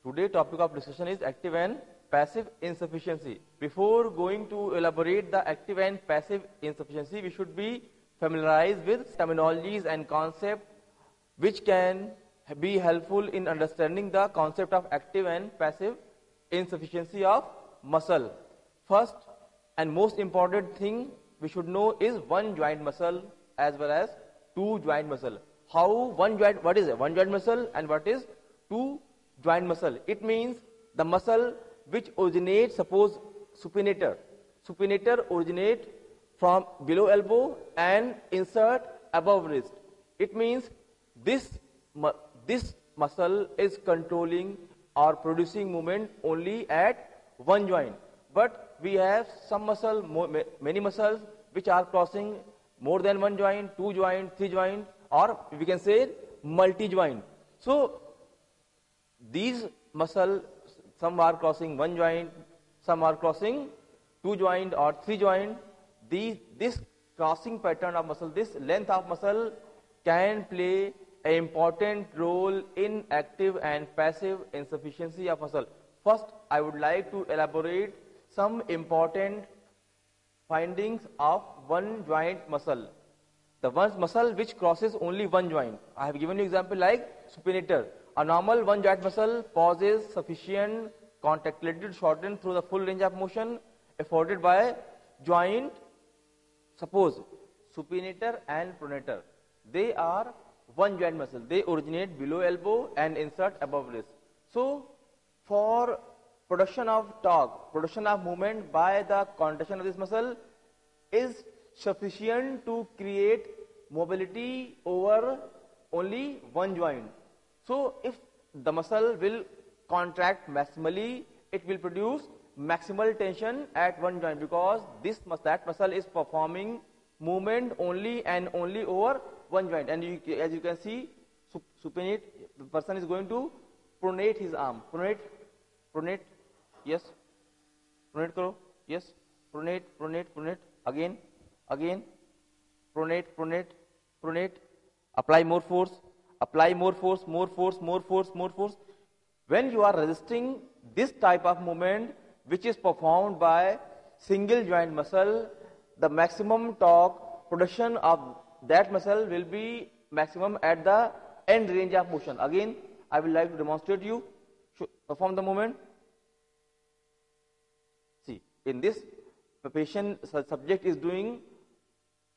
Today topic of discussion is active and passive insufficiency. Before going to elaborate the active and passive insufficiency, we should be familiarized with terminologies and concepts which can be helpful in understanding the concept of active and passive insufficiency of muscle. First and most important thing we should know is one joint muscle as well as two joint muscle. What is one joint muscle and what is two joint muscle? It means the muscle which originates, suppose supinator. Supinator originate from below elbow and insert above wrist. It means this muscle is controlling or producing movement only at one joint. But we have some many muscles which are crossing more than one joint, two joint, three joint, or we can say multi-joint. So these muscles, some are crossing one joint, some are crossing two joint or three joint. This crossing pattern of muscle, this length of muscle can play an important role in active and passive insufficiency of muscle. First, I would like to elaborate some important findings of one joint muscle. The one muscle which crosses only one joint. I have given you example like supinator. A normal one joint muscle possesses sufficient contractility to shorten through the full range of motion afforded by joint. Suppose supinator and pronator, they are one joint muscle. They originate below elbow and insert above wrist. So for production of torque, production of movement by the contraction of this muscle is sufficient to create mobility over only one joint. So if the muscle will contract maximally, it will produce maximal tension at one joint because that muscle is performing movement only and only over one joint. And as you can see, supinate, the person is going to pronate his arm. Pronate, yes. Pronate karo, yes. Pronate, again. Pronate. Apply more force. When you are resisting this type of movement which is performed by single joint muscle, the maximum torque production of that muscle will be maximum at the end range of motion. Again, I will like to demonstrate you. Perform the movement. See, in this, the patient subject is doing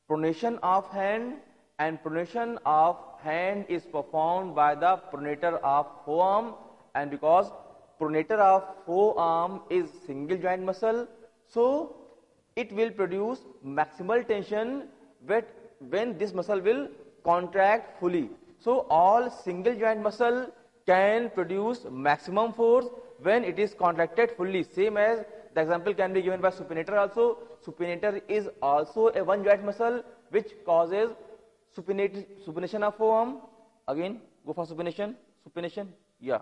pronation of hand, and pronation of hand is performed by the pronator of forearm, and because pronator of forearm is single joint muscle, so it will produce maximal tension when this muscle will contract fully. So all single joint muscle can produce maximum force when it is contracted fully. Same as the example can be given by supinator also. Supinator is also a one joint muscle which causes supination of forearm. Again, go for supination. Yeah.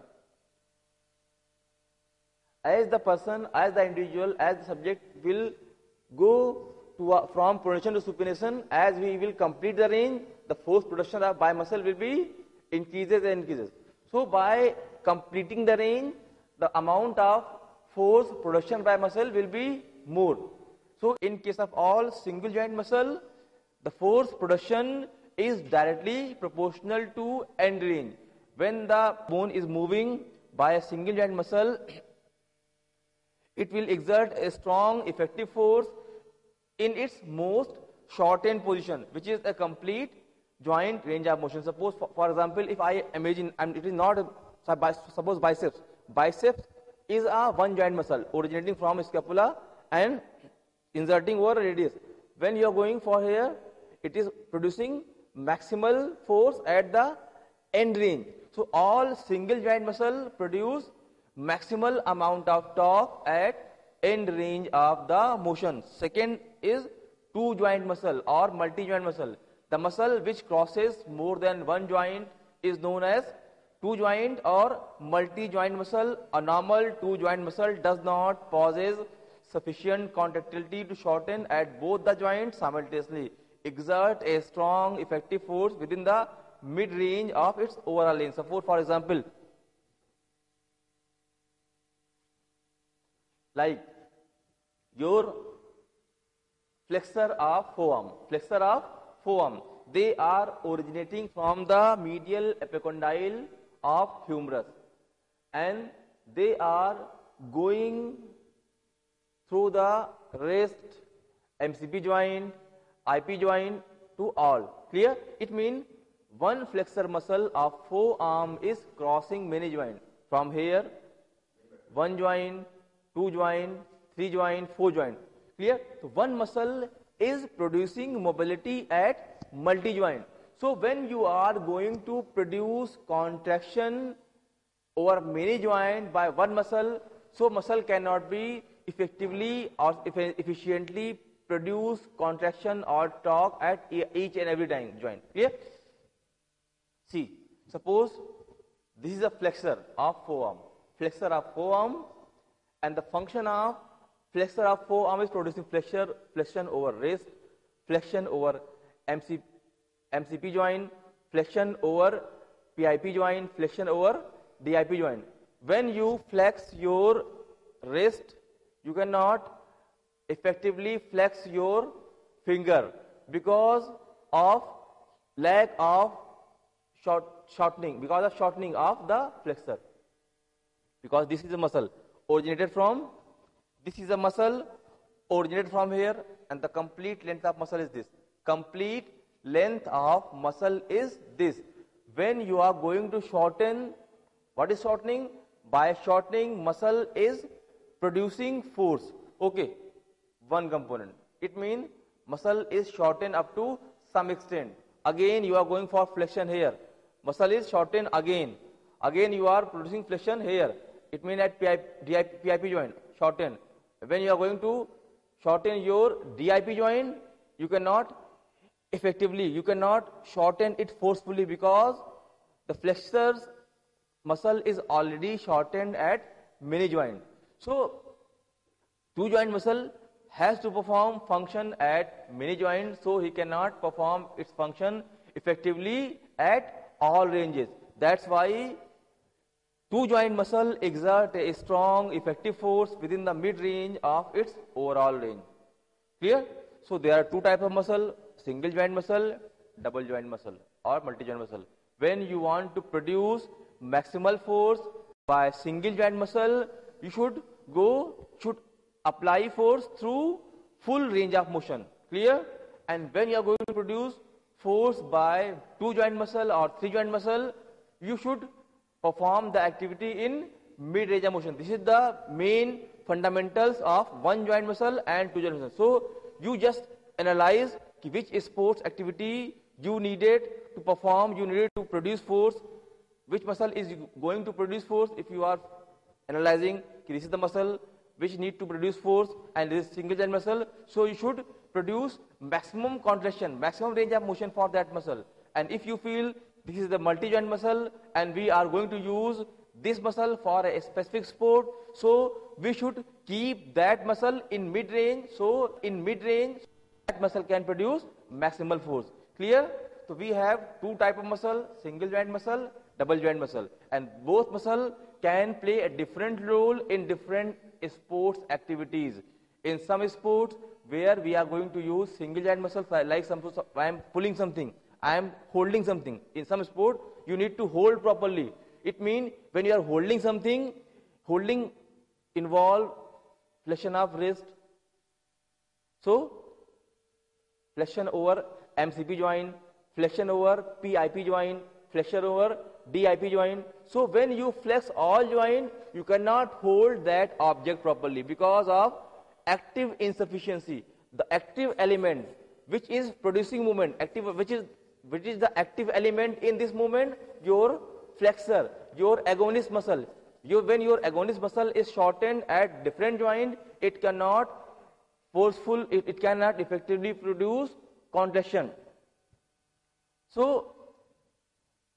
As the individual, as the subject will go from pronation to supination, as we will complete the range, the force production by muscle will be increases. So by completing the range, the amount of force production by muscle will be more. So in case of all single joint muscle, the force production is directly proportional to end range. When the bone is moving by a single joint muscle, it will exert a strong effective force in its most shortened position, which is a complete joint range of motion. Suppose, for example, if I imagine, it is not, suppose biceps. Biceps is a one joint muscle originating from scapula and inserting over radius. When you are going for here, it is producing maximal force at the end range. So all single joint muscle produce maximal amount of torque at end range of the motion. Second is two joint muscle or multi joint muscle. The muscle which crosses more than one joint is known as two joint or multi joint muscle. A normal two joint muscle does not possess sufficient contractility to shorten at both the joints simultaneously, exert a strong effective force within the mid range of its overall length. Suppose, for example, like your flexor of forearm, they are originating from the medial epicondyle of humerus, and they are going through the wrist, MCP joint, IP joint to all. Clear? It means one flexor muscle of forearm is crossing many joints. From here, one joint, two joint, three joint, four joint. Clear? So one muscle is producing mobility at multi-joint. So when you are going to produce contraction over many joint by one muscle, so muscle cannot be effectively or efficiently produce contraction or torque at each and every time joint. Clear? See, suppose this is a flexor of forearm, and the function of flexor of forearm is producing flexion over wrist, flexion over MCP joint, flexion over PIP joint, flexion over DIP joint. When you flex your wrist, you cannot effectively flex your finger because of lack of shortening, because of shortening of the flexor. Because this is a muscle originated from here, and the complete length of muscle is this. Complete length of muscle is this. When you are going to shorten, what is shortening? By shortening, muscle is producing force. Okay, one component. It means muscle is shortened up to some extent. Again, you are going for flexion here. Muscle is shortened again. Again, you are producing flexion here. It means at PIP joint, shorten. When you are going to shorten your DIP joint, you cannot shorten it forcefully because the flexors muscle is already shortened at many joint. So, two joint muscle has to perform function at many joints, so he cannot perform its function effectively at all ranges. That's why two joint muscle exert a strong effective force within the mid range of its overall range. Clear? So there are two types of muscle: single joint muscle, double joint muscle, or multi joint muscle. When you want to produce maximal force by single joint muscle, you should apply force through full range of motion. Clear? And when you are going to produce force by two joint muscle or three joint muscle, you should perform the activity in mid range of motion. This is the main fundamentals of one joint muscle and two joint muscle. So you just analyze which sports activity you needed to perform, you needed to produce force, which muscle is going to produce force. If you are analyzing this is the muscle which need to produce force and this is single joint muscle, so you should produce maximum contraction, maximum range of motion for that muscle. And if you feel this is the multi-joint muscle and we are going to use this muscle for a specific sport, so we should keep that muscle in mid-range. So in mid-range, that muscle can produce maximal force. Clear? So we have two type of muscle: single joint muscle, double joint muscle, and both muscle can play a different role in different sports activities. In some sports where we are going to use single joint muscle, like I am pulling something, I am holding something. In some sport, you need to hold properly. It means when you are holding something, holding involve flexion of wrist. So flexion over MCP joint, flexion over PIP joint, flexion over DIP joint. So when you flex all joint, you cannot hold that object properly because of active insufficiency. The active element which is producing movement, which is the active element in this movement, your flexor, your agonist muscle. When your agonist muscle is shortened at different joint, it cannot effectively produce contraction. So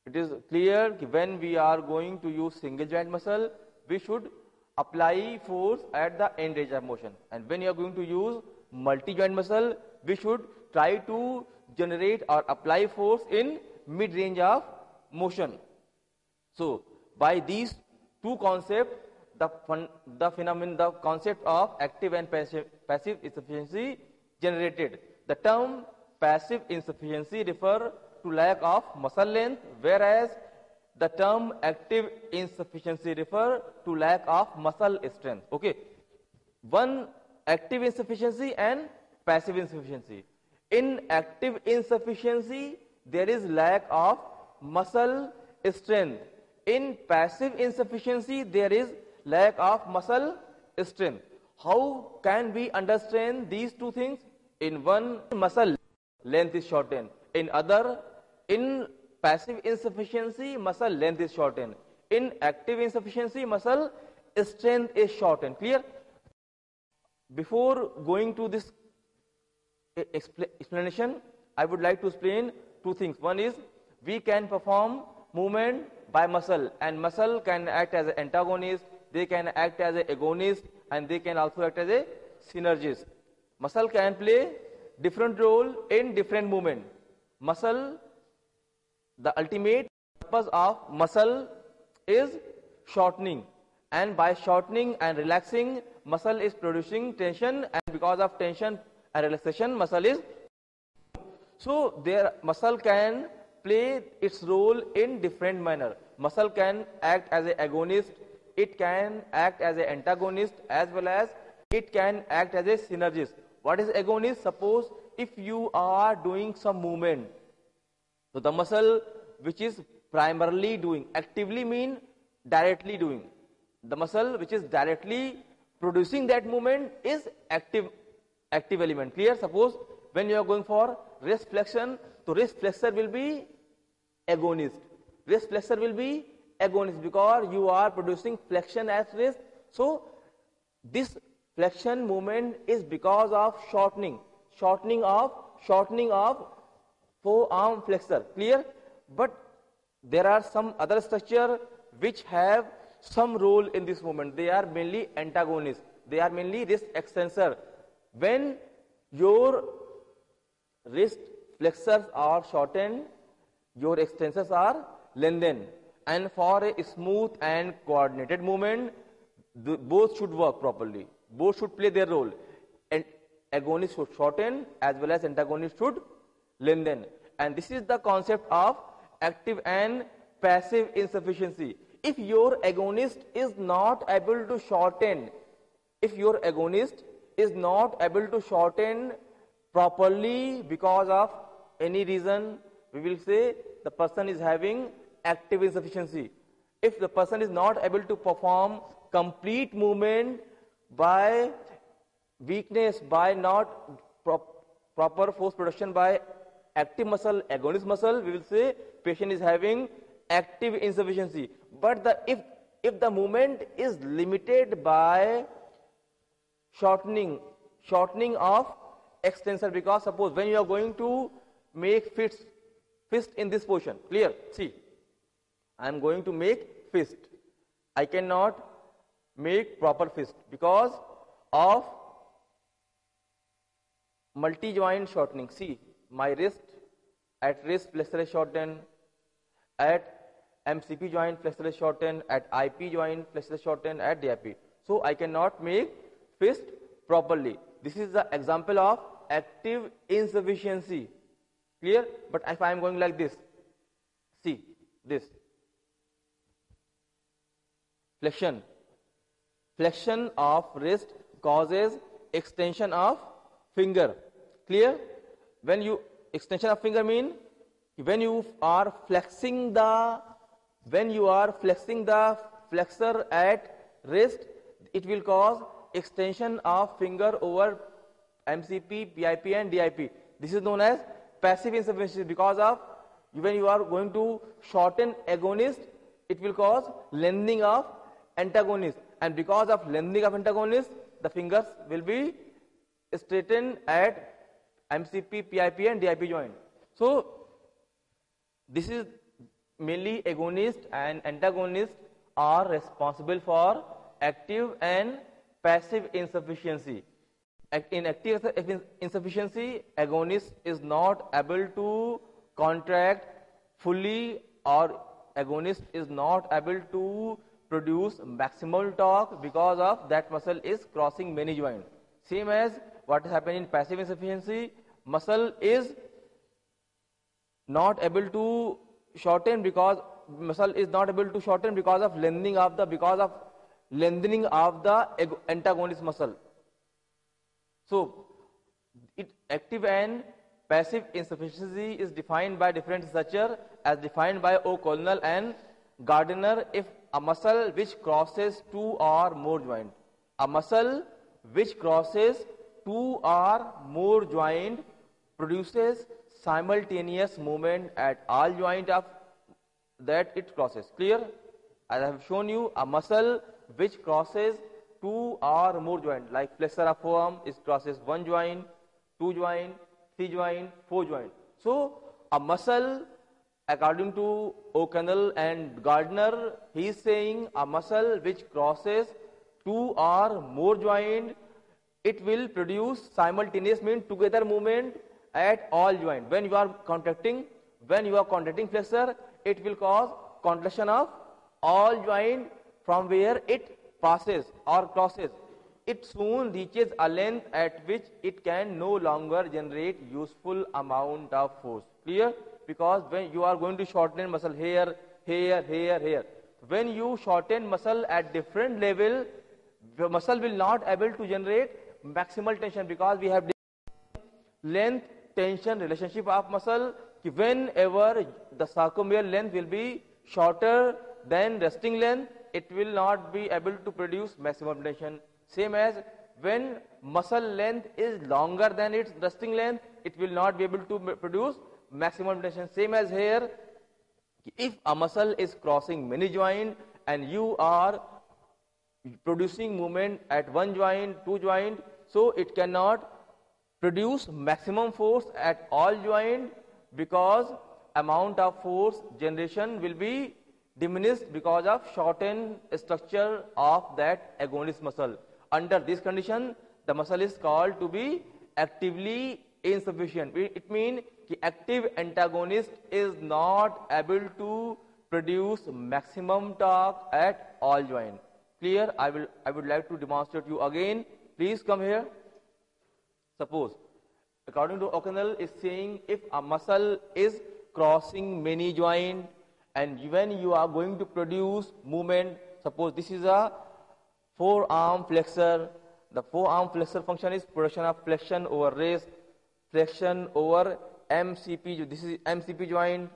it is clear that when we are going to use single joint muscle, we should apply force at the end range of motion. And when you are going to use multi-joint muscle, we should try to generate or apply force in mid range of motion. So by these two concepts, the concept of active and passive insufficiency generated. The term passive insufficiency refer to lack of muscle length, whereas the term active insufficiency refer to lack of muscle strength. Okay, one active insufficiency and passive insufficiency. In active insufficiency, there is lack of muscle strength. In passive insufficiency, there is lack of muscle strength. How can we understand these two things? In one, muscle length is shortened. In passive insufficiency, muscle length is shortened. In active insufficiency, muscle strength is shortened. Clear? Before going to this explanation, I would like to explain two things. One is, we can perform movement by muscle, and muscle can act as an antagonist, they can act as an agonist, and they can also act as a synergist. Muscle can play different role in different movement. Muscle, the ultimate purpose of muscle is shortening, and by shortening and relaxing, muscle is producing tension, and because of tension and relaxation, muscle is. So their muscle can play its role in different manner. Muscle can act as an agonist, it can act as an antagonist, as well as it can act as a synergist. What is agonist? Suppose if you are doing some movement, so the muscle which is primarily doing, actively mean directly doing. The muscle which is directly producing that movement is active element. Clear? Suppose when you are going for wrist flexion, so wrist flexor will be agonist. Wrist flexor will be agonist because you are producing flexion at wrist. So this flexion movement is because of shortening of forearm flexor. Clear? But there are some other structure which have some role in this movement. They are mainly antagonists. They are mainly wrist extensor. When your wrist flexors are shortened, your extensors are lengthened. And for a smooth and coordinated movement, both should work properly. Both should play their role. And agonist should shorten as well as antagonist should lengthen. And this is the concept of active and passive insufficiency. If your agonist is not able to shorten, properly because of any reason, we will say the person is having active insufficiency. If the person is not able to perform complete movement by weakness, by not proper force production by active muscle, agonist muscle, we will say patient is having active insufficiency. But if the movement is limited by shortening of extensor, because suppose when you are going to make fist in this position, clear? See, I am going to make fist. I cannot make proper fist because of multi-joint shortening. See, my wrist flexor is shortened, at MCP joint flexor is shortened, at IP joint flexor is shortened, at DIP. So I cannot make fist properly. This is the example of active insufficiency. Clear? But if I am going like this, see this flexion of wrist causes extension of finger. Clear? When you extension of finger mean when you are flexing the flexor at wrist, it will cause extension of finger over MCP, PIP and DIP. This is known as passive insufficiency. Because of when you are going to shorten agonist, it will cause lengthening of antagonist, and because of lengthening of antagonist, the fingers will be straightened at MCP, PIP and DIP joint. So this is mainly agonist and antagonist are responsible for active and passive insufficiency. In active insufficiency, agonist is not able to contract fully, or agonist is not able to produce maximal torque because of that muscle is crossing many joints. Same as what is happening in passive insufficiency, muscle is not able to shorten because of lengthening of the antagonist muscle. So active and passive insufficiency is defined by different researchers as defined by O'Connell and Gardner. If a muscle which crosses two or more joints, produces simultaneous movement at all joints of that it crosses. Clear? As I have shown you, a muscle which crosses two or more joints, like flexor of forearm, it crosses one joint, two joint, three joint, four joint. So a muscle, according to O'Connell and Gardner, he is saying a muscle which crosses two or more joint, it will produce simultaneous mean together movement at all joint. When you are contracting flexor, it will cause contraction of all joint from where it passes or crosses. It soon reaches a length at which it can no longer generate useful amount of force. Clear? Because when you are going to shorten muscle here, when you shorten muscle at different level, the muscle will not able to generate maximal tension, because we have length tension relationship of muscle. Whenever the sarcomere length will be shorter than resting length, it will not be able to produce maximum tension. Same as when muscle length is longer than its resting length, it will not be able to produce maximum tension. Same as here, if a muscle is crossing many joints and you are producing movement at one joint, two joint, so it cannot produce maximum force at all joint, because amount of force generation will be diminished because of shortened structure of that agonist muscle. Under this condition, the muscle is called to be actively insufficient. It means the active antagonist is not able to produce maximum torque at all joint. Clear? I would like to demonstrate you again. Please come here. Suppose, according to O'Connell, is saying if a muscle is crossing many joints and when you are going to produce movement, suppose this is a forearm flexor. The forearm flexor function is production of flexion over wrist, flexion over MCP. This is MCP joint.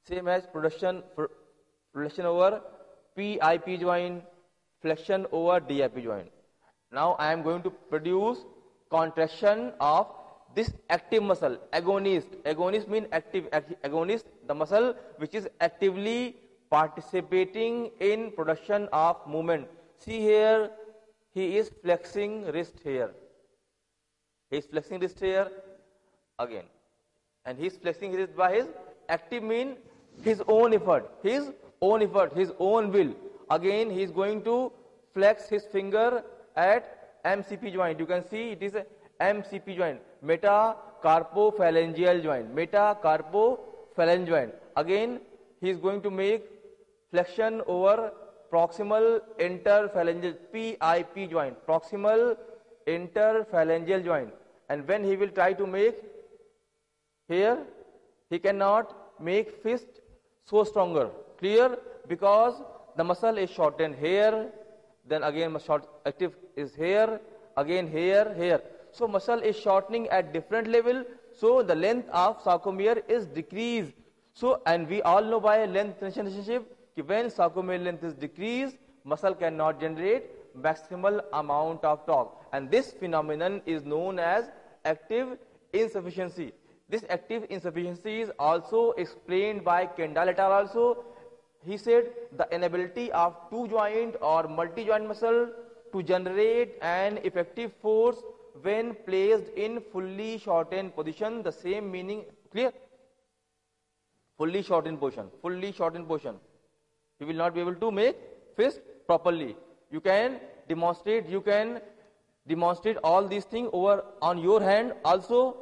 Same as production over PIP joint, flexion over DIP joint. Now I am going to produce contraction of this active muscle, agonist. Agonist means active. Agonist, the muscle which is actively participating in production of movement. See here, he is flexing wrist here. He is flexing wrist here again. And he is flexing wrist by his active mean his own effort, his own will. Again, he is going to flex his finger at MCP joint. You can see it is a MCP joint, metacarpophalangeal joint. Again, he is going to make flexion over proximal interphalangeal PIP joint, proximal interphalangeal joint. And when he will try to make here, he cannot make fist so stronger. Clear? Because the muscle is shortened here, then again short active is here, again here. So muscle is shortening at different level, so the length of sarcomere is decreased. So, and we all know by length tension relationship, when sarcomere length is decreased, muscle cannot generate maximal amount of torque. And this phenomenon is known as active insufficiency. This active insufficiency is also explained by Kendall et al. Also, he said the inability of two joint or multi-joint muscle to generate an effective force when placed in fully shortened position. The same meaning, clear? Fully shortened position. You will not be able to make fist properly. You can demonstrate all these things over on your hand also.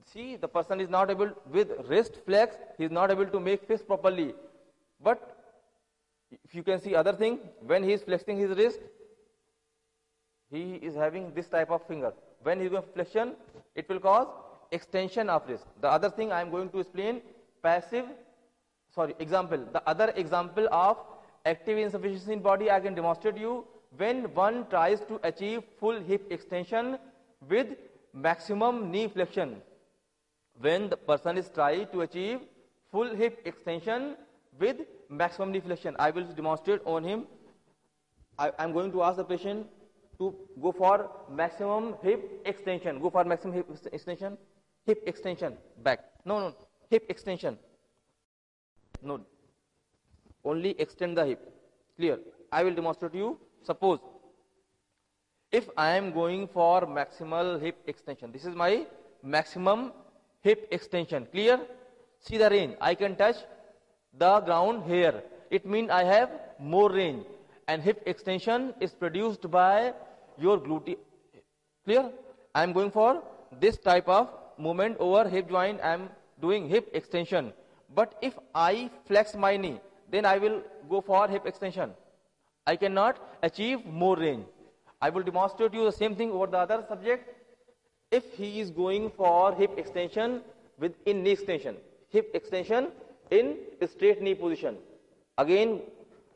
See, the person is not able, with wrist flex, he is not able to make fist properly. But If you can see other thing, when he is flexing his wrist, he is having this type of finger. When he is going flexion, it will cause extension of wrist. The other thing I am going to explain, example. The other example of active insufficiency in body I can demonstrate you when one tries to achieve full hip extension with maximum knee flexion. When the person is trying to achieve full hip extension with maximum knee flexion, I will demonstrate on him. I am going to ask the patient to go for maximum hip extension. Go for maximum hip extension. Hip extension. Back. No. Hip extension. No. Only extend the hip. Clear. I will demonstrate you. Suppose if I am going for maximal hip extension. This is my maximum hip extension. Clear. See the range. I can touch the ground here. It means I have more range. And hip extension is produced by your glute. Clear? I am going for this type of movement over hip joint. I am doing hip extension. But if I flex my knee, then I will go for hip extension. I cannot achieve more range. I will demonstrate you the same thing over the other subject. If he is going for hip extension in knee extension, hip extension in straight knee position. Again,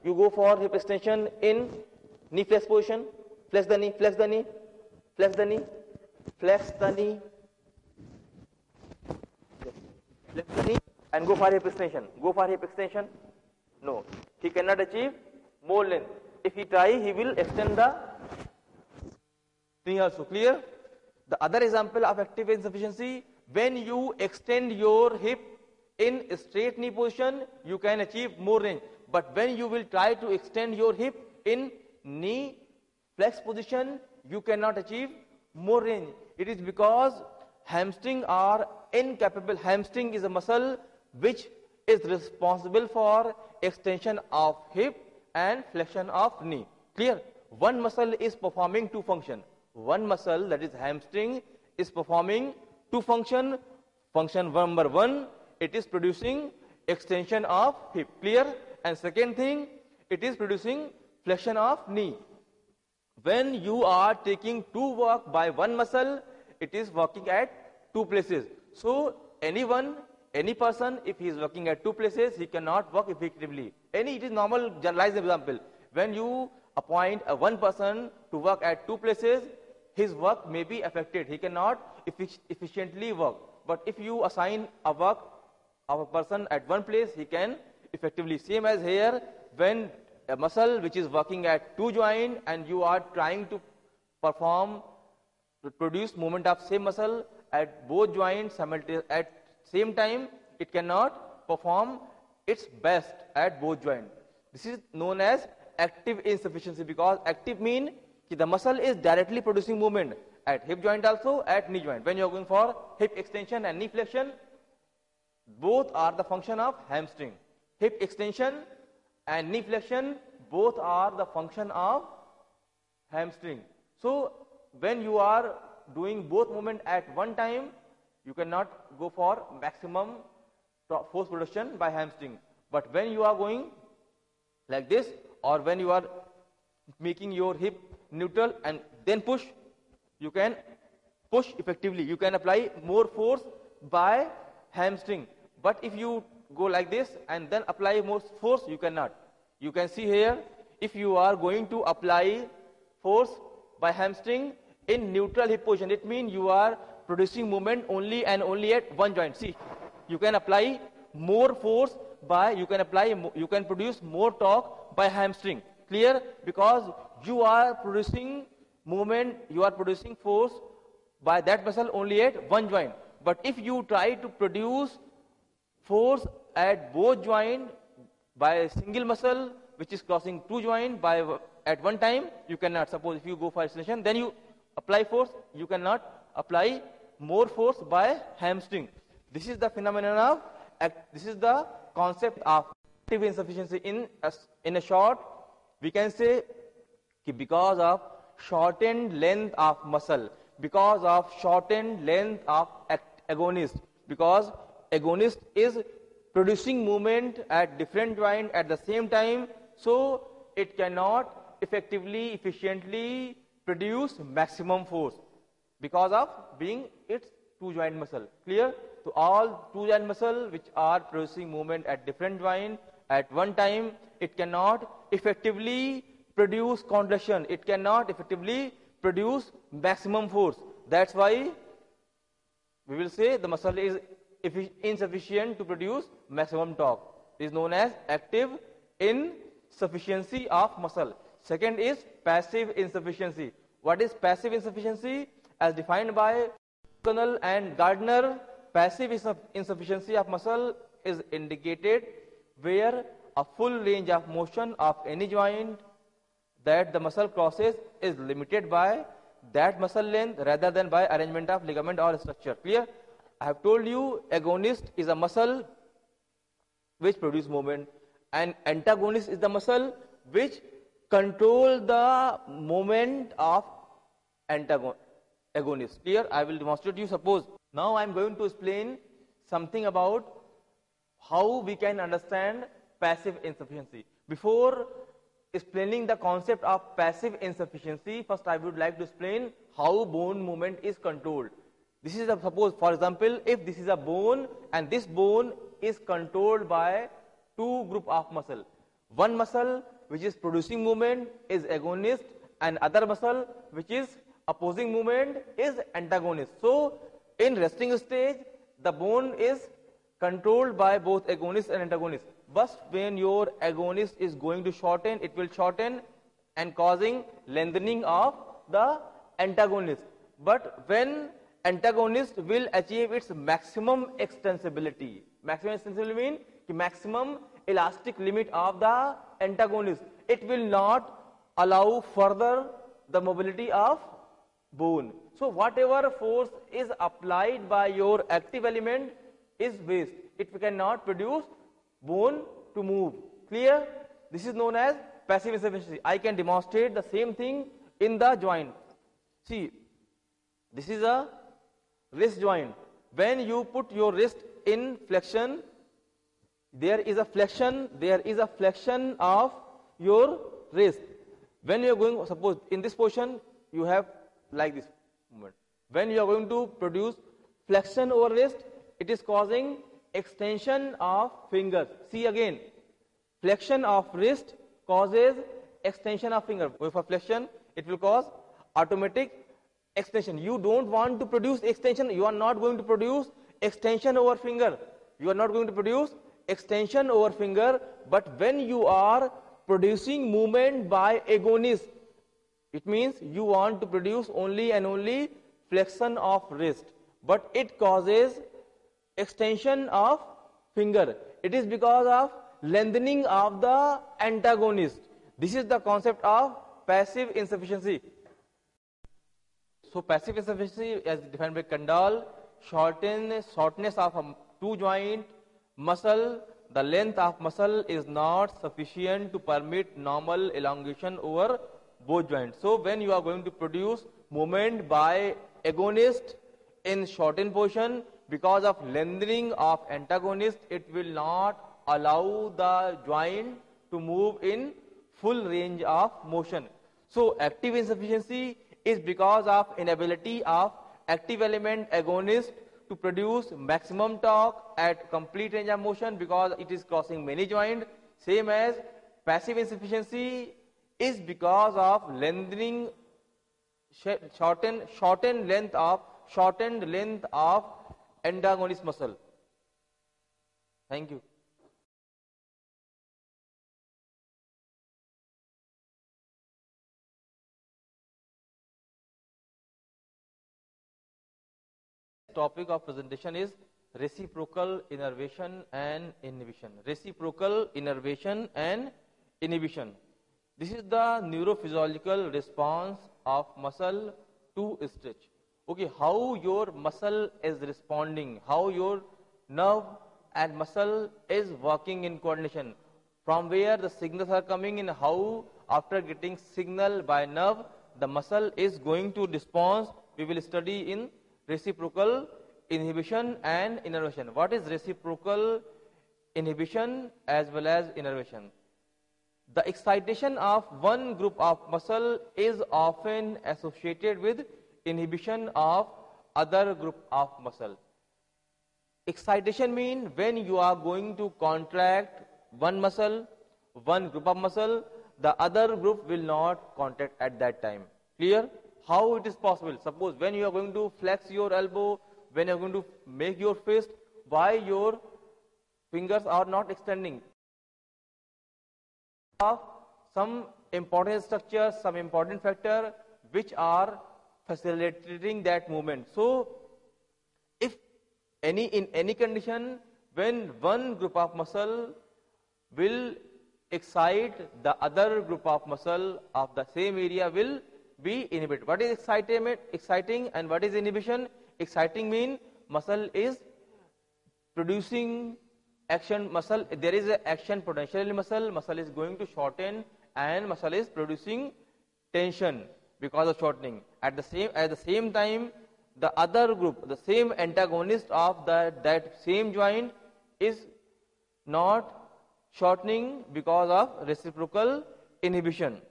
you go for hip extension in knee flex position. Flex the knee, flex the knee, flex the knee, flex the knee, flex the knee, and go for hip extension. Go for hip extension. No, he cannot achieve more length. If he try, he will extend the knee also. Clear? The other example of active insufficiency, when you extend your hip in straight knee position, you can achieve more range. But when you will try to extend your hip in knee flex position, you cannot achieve more range. It is because hamstring are incapable. Hamstring is a muscle which is responsible for extension of hip and flexion of knee. Clear? One muscle is performing two functions. One muscle, that is hamstring, is performing two functions. Function number one, it is producing extension of hip. Clear? And second thing, it is producing flexion of knee. When you are taking two work by one muscle, it is working at two places. So any person, if he is working at two places, he cannot work effectively. It is normal generalized example. When you appoint one person to work at two places, his work may be affected. He cannot efficiently work. But if you assign a work of a person at one place, he can effectively. Same as here, when a muscle which is working at two joint and you are trying to produce movement of same muscle at both joints at same time, it cannot perform its best at both joints. This is known as active insufficiency, because active means the muscle is directly producing movement at hip joint also, at knee joint. When you are going for hip extension and knee flexion, both are the function of hamstring. Hip extension and knee flexion, both are the function of hamstring. So when you are doing both movement at one time, you cannot go for maximum force production by hamstring. But when you are going like this, or when you are making your hip neutral and then push, you can push effectively. You can apply more force by hamstring. But if you go like this and then apply more force, you cannot. You can see here, if you are going to apply force by hamstring in neutral hip position, it means you are producing movement only and only at one joint. See, you can apply more force you can produce more torque by hamstring. Clear? Because you are producing movement, you are producing force by that muscle only at one joint. But if you try to produce force at both joints by a single muscle which is crossing two joints at one time, you cannot. Suppose if you go for extension, then you apply force, you cannot apply more force by hamstring. This is the phenomenon this is the concept of active insufficiency. In a short, we can say because of shortened length of muscle, because of shortened length of agonist, because agonist is producing movement at different joint at the same time, So it cannot effectively, efficiently produce maximum force because of being its two joint muscle. Clear? So all two joint muscle which are producing movement at different joint at one time, it cannot effectively produce contraction. It cannot effectively produce maximum force. That's why we will say the muscle is insufficient to produce maximum torque. This is known as active insufficiency of muscle. Second is passive insufficiency. What is passive insufficiency? As defined by O'Connell and Gardner, passive insufficiency of muscle is indicated where a full range of motion of any joint that the muscle crosses is limited by that muscle length rather than by arrangement of ligament or structure. Clear? I have told you agonist is a muscle which produce movement and antagonist is the muscle which control the movement of agonist. Clear? I will demonstrate you. Suppose now I am going to explain something about how we can understand passive insufficiency. Before explaining the concept of passive insufficiency, first I would like to explain how bone movement is controlled. This is a, suppose for example, if this is a bone and this bone is controlled by two group of muscle. One muscle which is producing movement is agonist and other muscle which is opposing movement is antagonist. So in resting stage the bone is controlled by both agonist and antagonist. But when your agonist is going to shorten, it will shorten and causing lengthening of the antagonist. But when antagonist will achieve its maximum extensibility. Maximum extensibility means maximum elastic limit of the antagonist. It will not allow further the mobility of bone. So whatever force is applied by your active element is waste. It cannot produce bone to move. Clear? This is known as passive insufficiency. I can demonstrate the same thing in the joint. See, this is a wrist joint. When you put your wrist in flexion, there is a flexion of your wrist. When you are going, suppose in this position, you have like this movement. When you are going to produce flexion over wrist, it is causing extension of fingers. See again, flexion of wrist causes extension of finger. For flexion, it will cause automatic extension. You don't want to produce extension. You are not going to produce extension over finger. You are not going to produce extension over finger. But when you are producing movement by agonist, it means you want to produce only and only flexion of wrist. But it causes extension of finger. It is because of lengthening of the antagonist. This is the concept of passive insufficiency. So passive insufficiency as defined by Kandal, shortness of a two joint muscle, the length of muscle is not sufficient to permit normal elongation over both joints. So when you are going to produce movement by agonist in shortened position, because of lengthening of antagonist, it will not allow the joint to move in full range of motion. So active insufficiency is because of inability of active element agonist to produce maximum torque at complete range of motion because it is crossing many joints. Same as passive insufficiency is because of lengthening, shortened length of antagonist muscle. Thank you. Topic of presentation is reciprocal innervation and inhibition. Reciprocal innervation and inhibition. This is the neurophysiological response of muscle to stretch. Okay, how your muscle is responding, how your nerve and muscle is working in coordination, from where the signals are coming in, how after getting signal by nerve, the muscle is going to respond. We will study in reciprocal inhibition and innervation. What is reciprocal inhibition as well as innervation? The excitation of one group of muscle is often associated with inhibition of other group of muscle. Excitation means when you are going to contract one muscle, one group of muscle, the other group will not contract at that time. Clear? How it is possible? Suppose when you are going to flex your elbow, when you are going to make your fist, why your fingers are not extending? Some important structures, some important factor which are facilitating that movement. So, if in any condition, when one group of muscle will excite, the other group of muscle of the same area will be inhibited. What is exciting and what is inhibition? Exciting means muscle is producing action. Muscle, there is an action potential in muscle is going to shorten, and muscle is producing tension because of shortening. At the same time, the other group, the same antagonist of that same joint is not shortening because of reciprocal inhibition.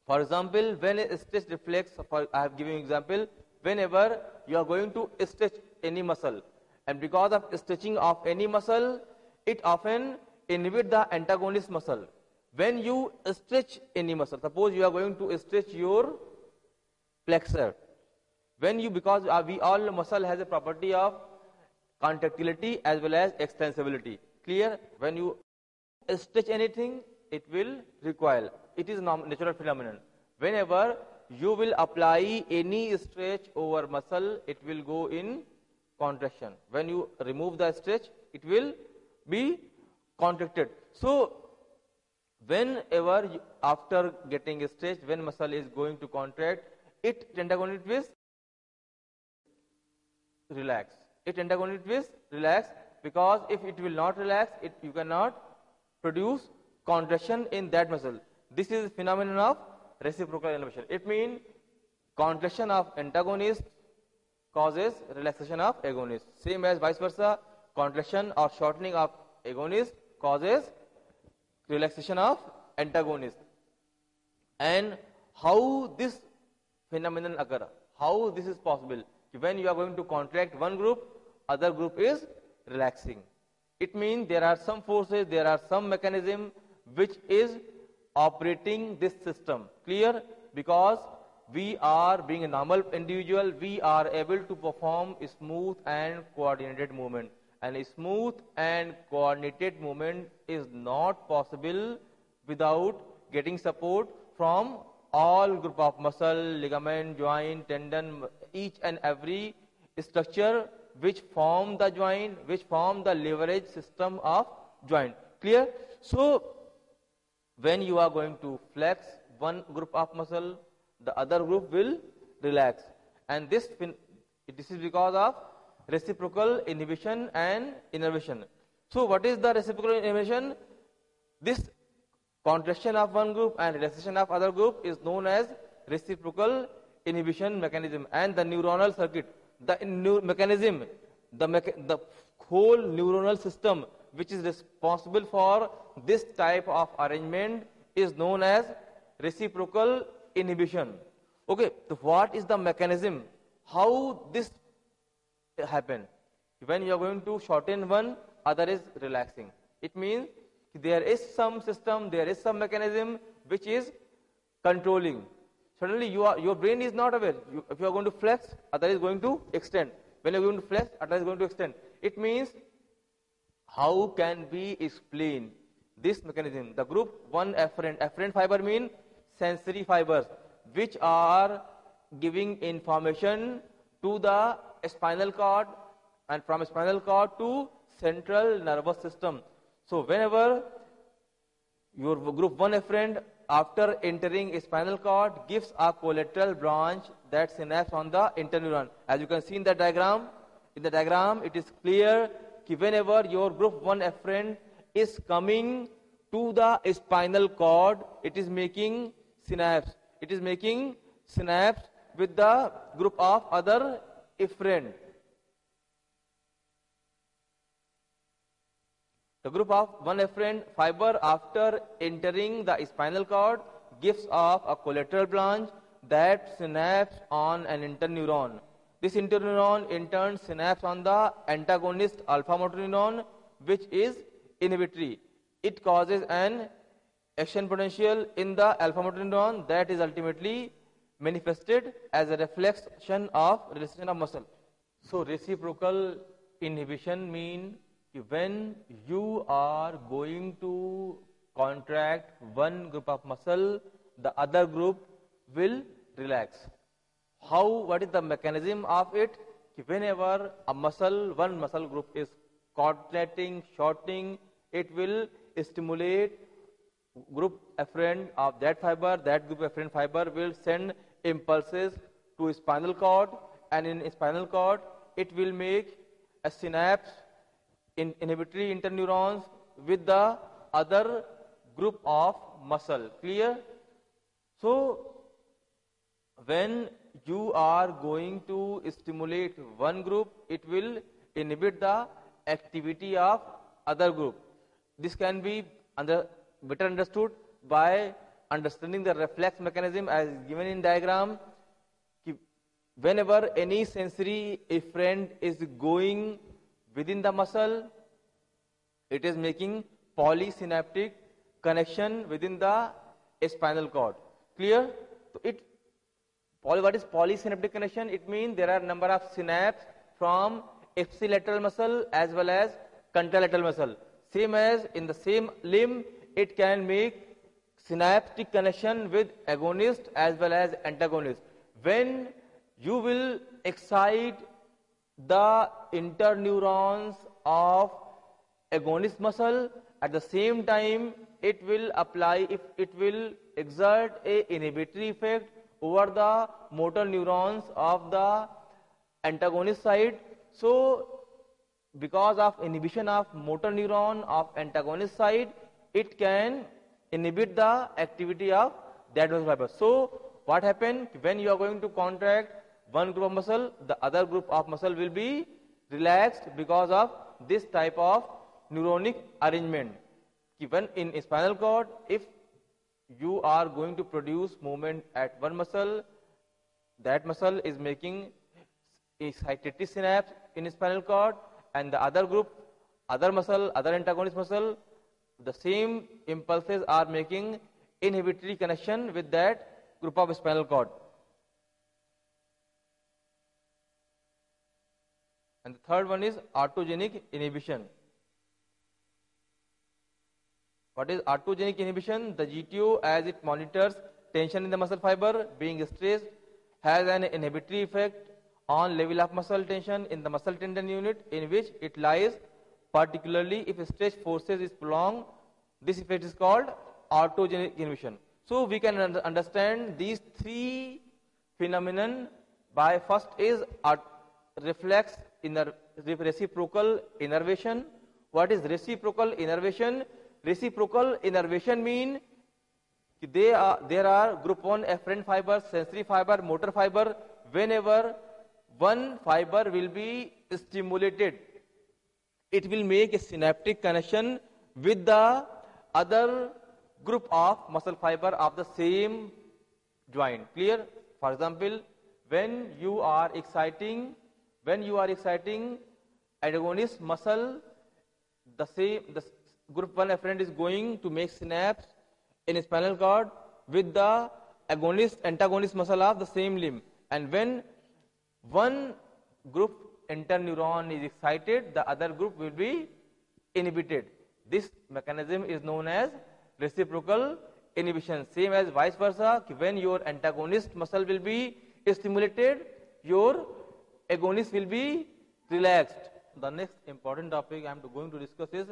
For example, when a stretch reflex, I have given you example, whenever you are going to stretch any muscle, and because of stretching of any muscle, it often inhibits the antagonist muscle. When you stretch any muscle, suppose you are going to stretch your flexor, because we all muscle has a property of contractility as well as extensibility. Clear? When you stretch anything, it will recoil. It is natural phenomenon. Whenever you will apply any stretch over muscle, it will go in contraction. When you remove the stretch, it will be contracted. So, whenever after getting a stretch, when muscle is going to contract, it antagonist will relax. It antagonist will relax, because if it will not relax, you cannot produce contraction in that muscle. This is a phenomenon of reciprocal inhibition. It means contraction of antagonist causes relaxation of agonist. Same as vice versa, contraction or shortening of agonist causes relaxation of antagonist. And how this phenomenon occur? How this is possible? When you are going to contract one group, other group is relaxing. It means there are some forces, there are some mechanism which is operating this system. Clear? Because we are, being a normal individual, we are able to perform a smooth and coordinated movement. And a smooth and coordinated movement is not possible without getting support from all group of muscle, ligament, joint, tendon, each and every structure which form the joint, which form the leverage system of joint. Clear? So, when you are going to flex one group of muscle, the other group will relax. And this is because of reciprocal inhibition and innervation. So, what is the reciprocal inhibition? This contraction of one group and relaxation of other group is known as reciprocal inhibition mechanism. And the neuronal circuit, the mechanism, the whole neuronal system which is responsible for this type of arrangement is known as reciprocal inhibition. Okay, so what is the mechanism? How this happen? When you are going to shorten one, other is relaxing. It means there is some system, there is some mechanism which is controlling. Suddenly your brain is not aware. If you are going to flex, other is going to extend. When you are going to flex, other is going to extend. It means, how can we explain this mechanism? The group 1 afferent fiber mean sensory fibers which are giving information to the spinal cord, and from spinal cord to central nervous system. So whenever your group 1 afferent after entering a spinal cord gives a collateral branch that synapse on the interneuron. As you can see in the diagram, it is clear that whenever your group 1 afferent is coming to the spinal cord, it is making synapse. It is making synapse with the group of other afferent. The group of one afferent fiber after entering the spinal cord gives off a collateral branch that synapses on an interneuron. This interneuron in turn synapses on the antagonist alpha motor neuron, which is inhibitory. It causes an action potential in the alpha motor neuron that is ultimately manifested as a reflection of relaxation of muscle. So reciprocal inhibition means when you are going to contract one group of muscle, the other group will relax. How? What is the mechanism of it? Whenever a muscle, one muscle group is contracting, shortening, it will stimulate group afferent of that fiber. That group afferent fiber will send impulses to spinal cord, and in spinal cord it will make a synapse in inhibitory interneurons with the other group of muscle. Clear? So when you are going to stimulate one group, it will inhibit the activity of other group. This can be better understood by understanding the reflex mechanism as given in diagram. Whenever any sensory efferent is going within the muscle, it is making polysynaptic connection within the spinal cord. Clear? So what is polysynaptic connection? It means there are number of synapses from ipsilateral muscle as well as contralateral muscle. Same as in the same limb, it can make synaptic connection with agonist as well as antagonist. When you will excite the interneurons of agonist muscle, at the same time it will exert a inhibitory effect over the motor neurons of the antagonist side. So because of inhibition of motor neuron of antagonist side, it can inhibit the activity of that muscle fiber. So what happens when you are going to contract one group of muscle, the other group of muscle will be relaxed because of this type of neuronic arrangement. Even in spinal cord, if you are going to produce movement at one muscle, that muscle is making excitatory synapse in spinal cord, and the other group, other muscle, other antagonist muscle, the same impulses are making inhibitory connection with that group of spinal cord. And the third one is autogenic inhibition. What is autogenic inhibition? The GTO, as it monitors tension in the muscle fiber being stressed, has an inhibitory effect on level of muscle tension in the muscle tendon unit in which it lies, particularly if stretch forces is prolonged. This effect is called autogenic inhibition. So we can understand these three phenomenon by first is reflex reciprocal innervation. What is reciprocal innervation? Reciprocal innervation mean there are group 1 afferent fibers, sensory fiber, motor fiber. Whenever one fiber will be stimulated, it will make a synaptic connection with the other group of muscle fiber of the same joint. Clear? For example, when you are exciting agonist muscle, the group 1 afferent is going to make synapse in spinal cord with the antagonist muscle of the same limb, and when one group interneuron is excited, the other group will be inhibited. This mechanism is known as reciprocal inhibition. Same as vice versa, when your antagonist muscle will be stimulated, your agonist will be relaxed. The next important topic I am going to discuss is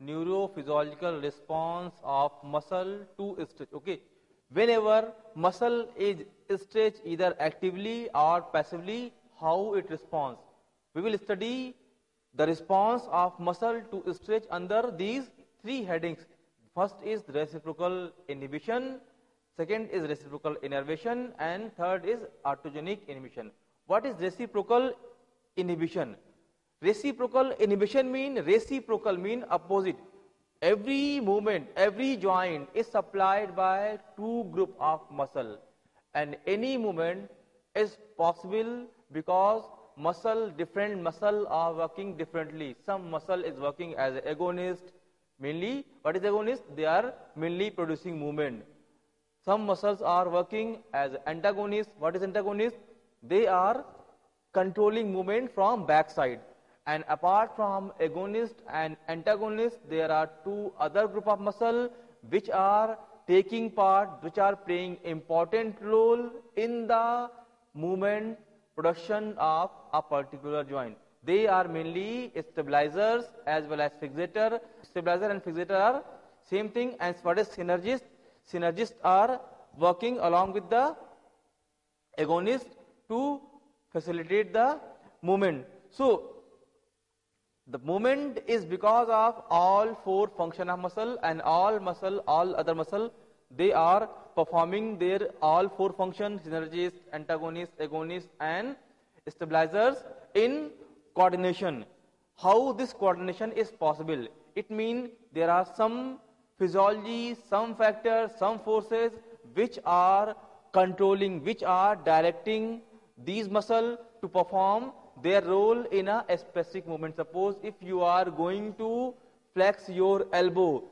neurophysiological response of muscle to stretch. Okay, whenever muscle is stretched either actively or passively, how it responds. We will study the response of muscle to stretch under these three headings. First is reciprocal inhibition, second is reciprocal innervation, and third is autogenic inhibition. What is reciprocal inhibition? Reciprocal inhibition mean opposite. every movement, every joint is supplied by two group of muscle, and any movement is possible because different muscle are working differently. Some muscle is working as an agonist, mainly. What is agonist? They are mainly producing movement. Some muscles are working as antagonist. What is antagonist? They are controlling movement from backside. And apart from agonist and antagonist, there are two other group of muscle which are taking part, which are playing important role in the movement production of a particular joint. They are mainly stabilizers as well as fixator. Stabilizer and fixator are same thing. And what is synergist? Synergists are working along with the agonist to facilitate the movement. So, the movement is because of all four function of muscle, and all other muscle, they are performing their all four functions, synergist, antagonist, agonist and stabilizers in coordination. How this coordination is possible? It means there are some physiology, some factors, some forces which are controlling, which are directing these muscles to perform their role in a specific movement. Suppose if you are going to flex your elbow,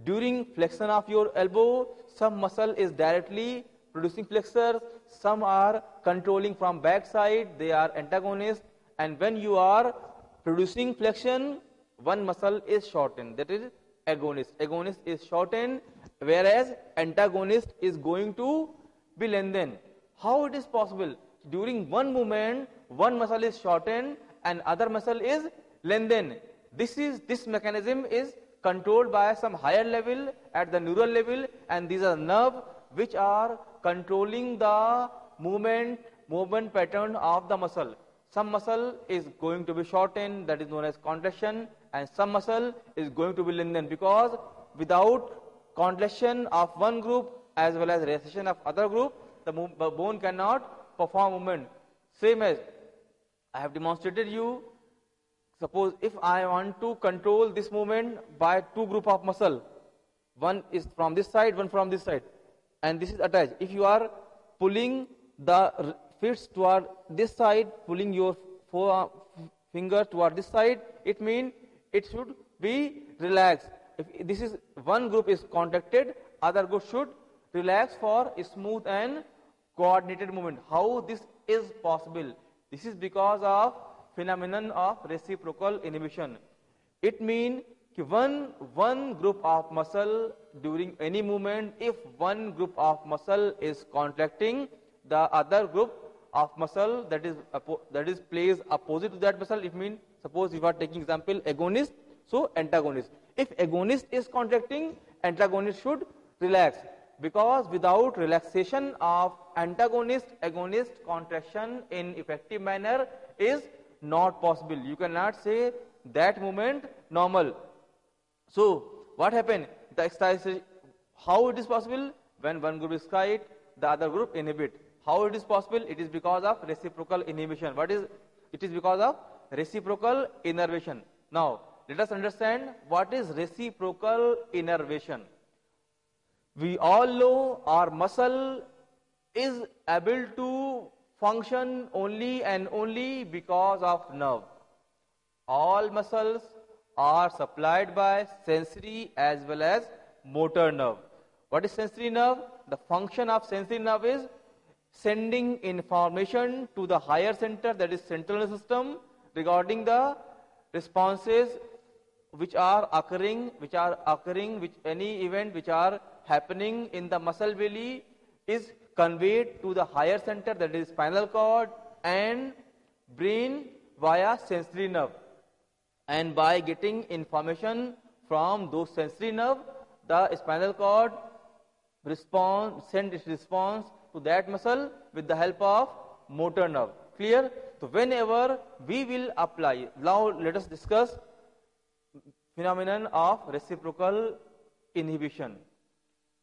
during flexion of your elbow, some muscle is directly producing flexors, some are controlling from back side, they are antagonists, and when you are producing flexion, one muscle is shortened, that is agonist. Agonist is shortened, whereas antagonist is going to be lengthened. How it is possible? During one movement, one muscle is shortened and other muscle is lengthened. This mechanism is controlled by some higher level at the neural level, and these are nerves which are controlling the movement pattern of the muscle. Some muscle is going to be shortened, that is known as contraction, and some muscle is going to be lengthened, because without contraction of one group as well as relaxation of other group, the bone cannot perform movement. Same as I have demonstrated you. Suppose if I want to control this movement by two group of muscle, one is from this side, one from this side, and this is attached. If you are pulling the fists toward this side, pulling your finger toward this side, it means it should be relaxed. If this is one group is contracted, other group should relax for a smooth and coordinated movement. How this is possible? This is because of phenomenon of reciprocal inhibition. It means one group of muscle during any movement, if one group of muscle is contracting, the other group of muscle that is plays opposite to that muscle. It means, suppose you are taking example agonist, so antagonist. If agonist is contracting, antagonist should relax, because without relaxation of antagonist, agonist contraction in effective manner is not possible. You cannot say that movement normal. So what happened? The exercise, how it is possible? When one group is tight, the other group inhibit. How it is possible? It is because of reciprocal inhibition. What is? It is because of reciprocal innervation. Now let us understand what is reciprocal innervation. We all know our muscle is able to function only and only because of nerve. All muscles are supplied by sensory as well as motor nerve. What is sensory nerve? The function of sensory nerve is sending information to the higher center, that is central nervous system, regarding the responses which are occurring, which any event which are happening in the muscle belly is conveyed to the higher center, that is spinal cord and brain via sensory nerve. And by getting information from those sensory nerve, the spinal cord send its response to that muscle with the help of motor nerve. Clear? So whenever we will apply, now let us discuss phenomenon of reciprocal inhibition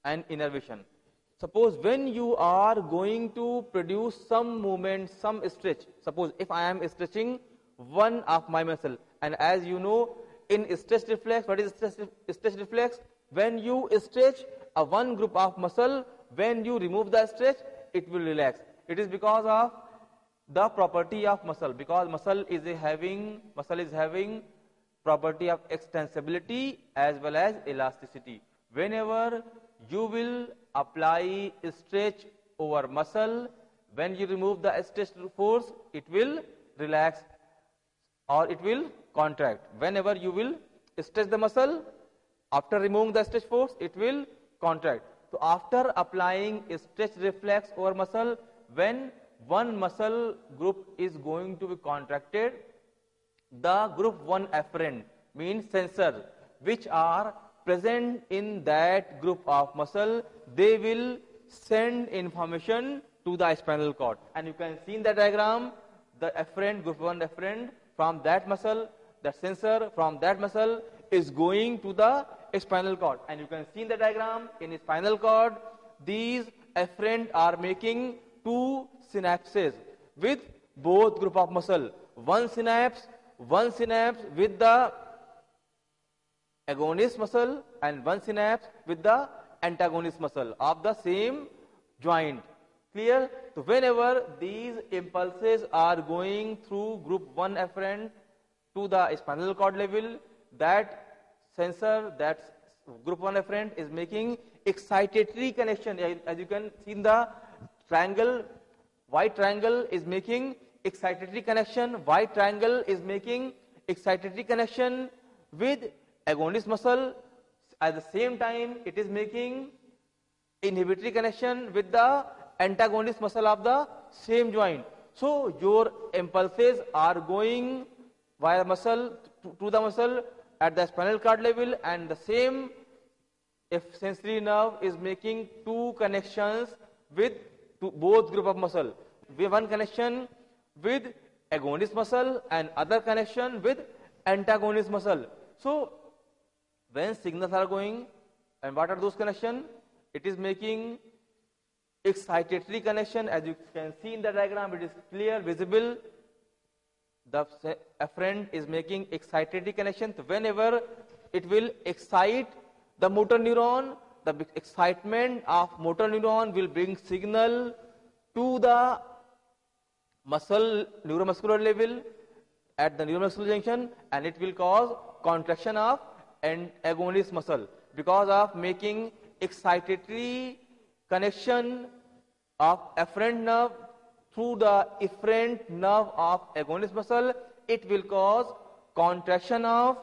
and innervation. Suppose when you are going to produce some movement, some stretch, suppose if I am stretching one of my muscle, and as you know, in stretch reflex, what is stretch reflex? When you stretch a one group of muscle, when you remove the stretch, it will relax. It is because of the property of muscle, because muscle is having property of extensibility as well as elasticity. Whenever you will apply stretch over muscle, when you remove the stretch force, it will relax or it will contract. Whenever you will stretch the muscle, after removing the stretch force, it will contract. So after applying stretch reflex over muscle, when one muscle group is going to be contracted, the group 1 afferent means sensor which are present in that group of muscle, they will send information to the spinal cord. And you can see in the diagram the afferent, group 1 afferent from that muscle, the sensor from that muscle is going to the spinal cord. And you can see in the diagram in the spinal cord, these afferent are making two synapses with both group of muscle. One synapse with the agonist muscle and one synapse with the antagonist muscle of the same joint. Clear? So whenever these impulses are going through group 1 afferent to the spinal cord level, that sensor, that group 1 afferent is making excitatory connection. As you can see in the triangle, white triangle is making excitatory connection, white triangle is making excitatory connection with agonist muscle. At the same time, it is making inhibitory connection with the antagonist muscle of the same joint. So your impulses are going via muscle to the muscle at the spinal cord level, and the same if sensory nerve is making two connections with both group of muscle. We have one connection with agonist muscle and other connection with antagonist muscle. So when signals are going, and what are those connections? It is making excitatory connection. As you can see in the diagram, it is clear, visible. The afferent is making excitatory connection. So whenever it will excite the motor neuron, the excitement of motor neuron will bring signal to the muscle, neuromuscular level at the neuromuscular junction, and it will cause contraction of an agonist muscle. Because of making excitatory connection of afferent nerve through the efferent nerve of agonist muscle, it will cause contraction of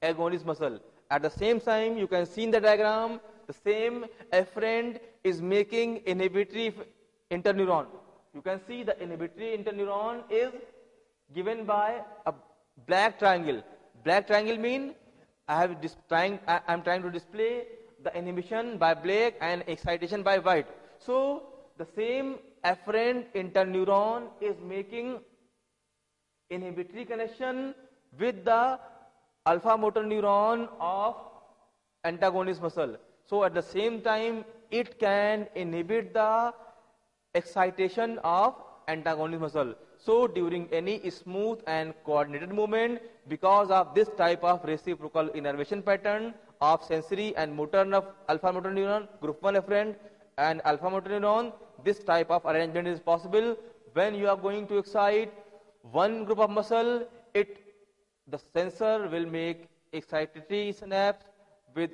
agonist muscle. At the same time, you can see in the diagram, the same afferent is making inhibitory interneuron. You can see the inhibitory interneuron is given by a black triangle. Black triangle means I am trying to display the inhibition by black and excitation by white. So the same afferent interneuron is making inhibitory connection with the alpha motor neuron of antagonist muscle. So at the same time, it can inhibit the excitation of antagonist muscle. So during any smooth and coordinated movement, because of this type of reciprocal innervation pattern of sensory and motor nerve, alpha motor neuron, group 1 afferent and alpha motor neuron, this type of arrangement is possible. When you are going to excite one group of muscle, the sensor will make excitatory synapse with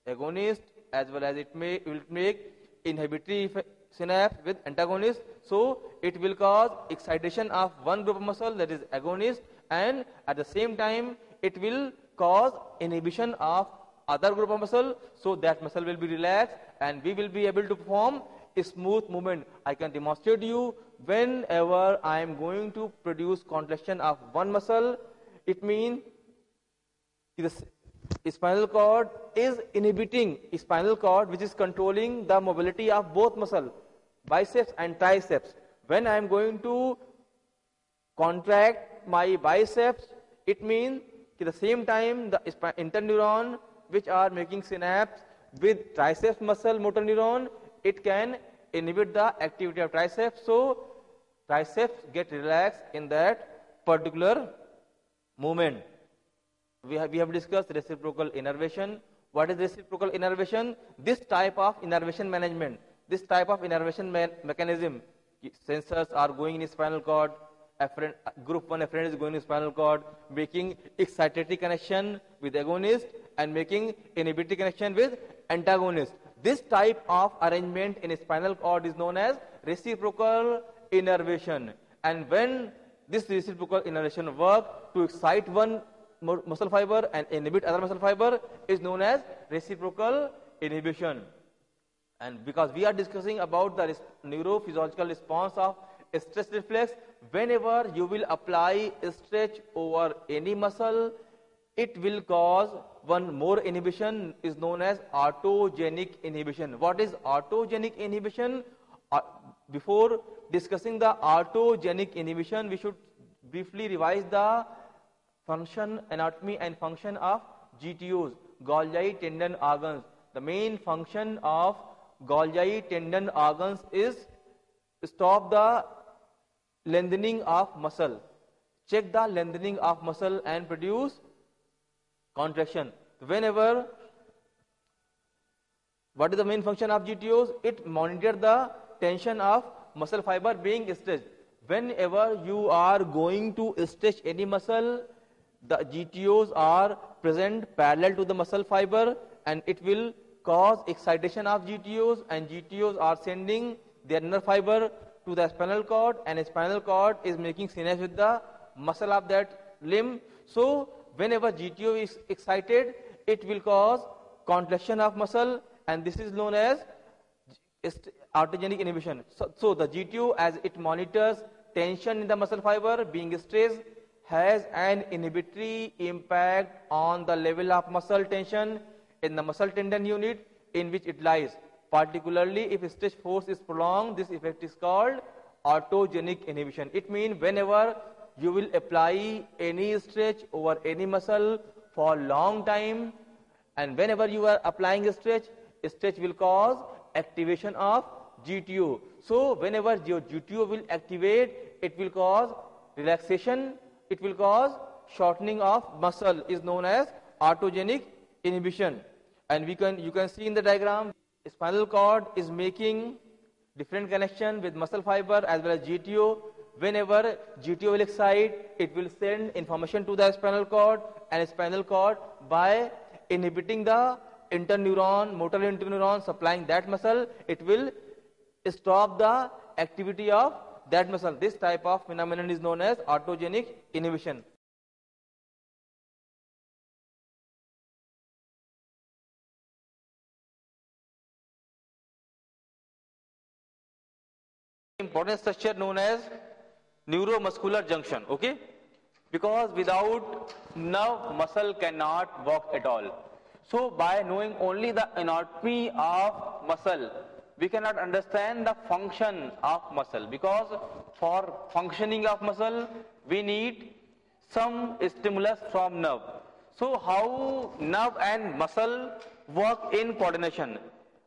agonist, as well as it will make inhibitory synapse with antagonist. So it will cause excitation of one group of muscle, that is agonist, and at the same time it will cause inhibition of other group of muscle, so that muscle will be relaxed and we will be able to perform a smooth movement. I can demonstrate you whenever I am going to produce contraction of one muscle, it means the spinal cord is inhibiting spinal cord, which is controlling the mobility of both muscle, biceps and triceps. When I am going to contract my biceps, it means at the same time the interneuron which are making synapse with triceps muscle motor neuron, it can inhibit the activity of triceps. So triceps get relaxed in that particular movement. We have discussed reciprocal innervation. What is reciprocal innervation? This type of innervation management, this type of innervation mechanism, sensors are going in spinal cord, group 1 afferent is going in spinal cord, making excitatory connection with agonist and making inhibitory connection with antagonist. This type of arrangement in a spinal cord is known as reciprocal innervation. And when this reciprocal innervation work to excite one muscle fiber and inhibit other muscle fiber is known as reciprocal inhibition. And because we are discussing about the neurophysiological response of stress reflex, whenever you will apply stretch over any muscle, it will cause one more inhibition is known as autogenic inhibition. What is autogenic inhibition? Before discussing the autogenic inhibition, we should briefly revise the function, anatomy and function of GTOs, Golgi tendon organs. The main function of Golgi tendon organs is stop the lengthening of muscle, check the lengthening of muscle and produce contraction. Whenever, what is the main function of GTOs? It monitor the tension of muscle fiber being stretched. Whenever you are going to stretch any muscle, the GTOs are present parallel to the muscle fiber and it will cause excitation of GTOs, and GTOs are sending their nerve fiber to the spinal cord, and a spinal cord is making synapse with the muscle of that limb. So whenever GTO is excited, it will cause contraction of muscle, and this is known as autogenic inhibition. So the GTO, as it monitors tension in the muscle fiber being stressed, has an inhibitory impact on the level of muscle tension in the muscle tendon unit in which it lies. Particularly if stretch force is prolonged, this effect is called autogenic inhibition. It means whenever you will apply any stretch over any muscle for long time, and whenever you are applying a stretch will cause activation of GTO. So whenever your GTO will activate, it will cause relaxation, it will cause shortening of muscle, is known as autogenic inhibition. And you can see in the diagram, spinal cord is making different connection with muscle fiber as well as GTO. Whenever GTO will excite, it will send information to the spinal cord, and spinal cord, by inhibiting the interneuron, motor interneuron supplying that muscle, it will stop the activity of that muscle. This type of phenomenon is known as autogenic inhibition. Important structure known as neuromuscular junction, okay? Because without nerve, muscle cannot work at all. So by knowing only the anatomy of muscle, we cannot understand the function of muscle, because for functioning of muscle, we need some stimulus from nerve. So how nerve and muscle work in coordination?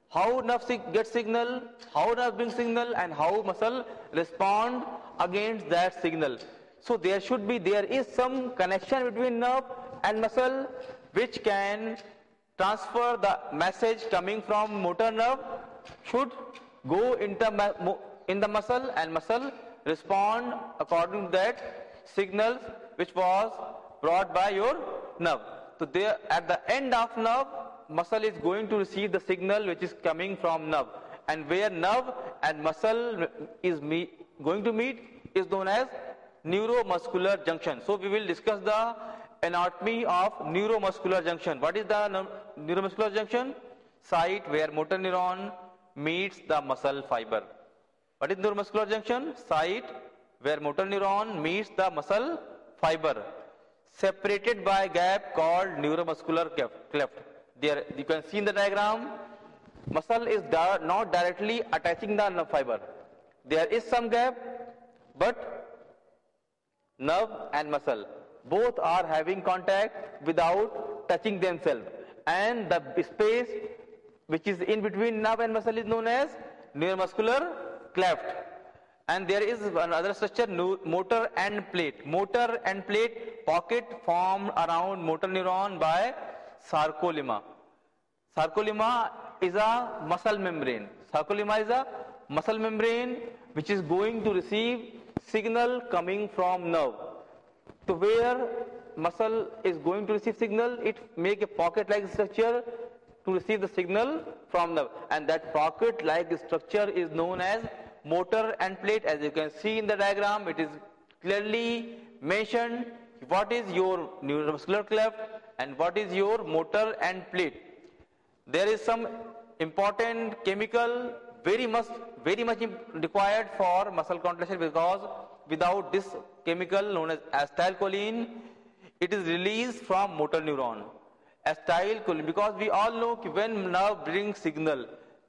How nerve gets signal, how nerve brings signal, and how muscle respond against that signal. So there is some connection between nerve and muscle which can transfer the message coming from motor nerve should go in the muscle, and muscle respond according to that signals which was brought by your nerve. So there, at the end of nerve, muscle is going to receive the signal which is coming from nerve, and where nerve and muscle is going to meet is known as neuromuscular junction. So we will discuss the anatomy of neuromuscular junction. What is the neuromuscular junction? Site where motor neuron meets the muscle fiber. What is neuromuscular junction? Site where motor neuron meets the muscle fiber, separated by gap called neuromuscular cleft. There you can see in the diagram, muscle is not directly attaching the nerve fiber. There is some gap, but nerve and muscle both are having contact without touching themselves, and the space which is in between nerve and muscle is known as neuromuscular cleft. And there is another structure, motor end plate. Motor end plate pocket formed around motor neuron by sarcolemma. Sarcolemma is a muscle membrane. Sarcolemma is a muscle membrane which is going to receive signal coming from nerve. So where muscle is going to receive signal, it make a pocket-like structure to receive the signal from nerve, and that pocket-like structure is known as motor end plate. As you can see in the diagram, it is clearly mentioned what is your neuromuscular cleft and what is your motor end plate. There is some important chemical very much required for muscle contraction, because without this chemical known as acetylcholine, it is released from motor neuron. Acetylcholine, because we all know when nerve brings signal,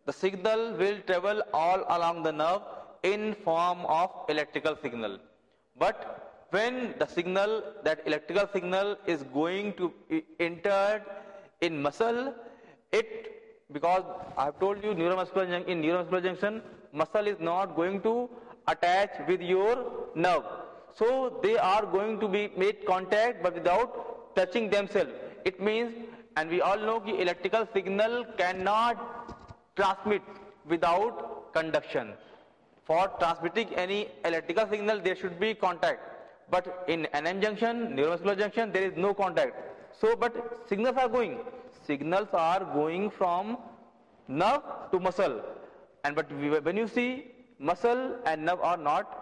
the signal will travel all along the nerve in form of electrical signal. But when the signal, that electrical signal is going to be entered in muscle, because I have told you in neuromuscular junction, muscle is not going to attach with your nerve. So they are going to be made contact but without touching themselves. It means, and we all know that electrical signal cannot transmit without conduction. For transmitting any electrical signal, there should be contact. But in NM junction, neuromuscular junction, there is no contact. So, but signals are going. Signals are going from nerve to muscle. And but when you see, muscle and nerve are not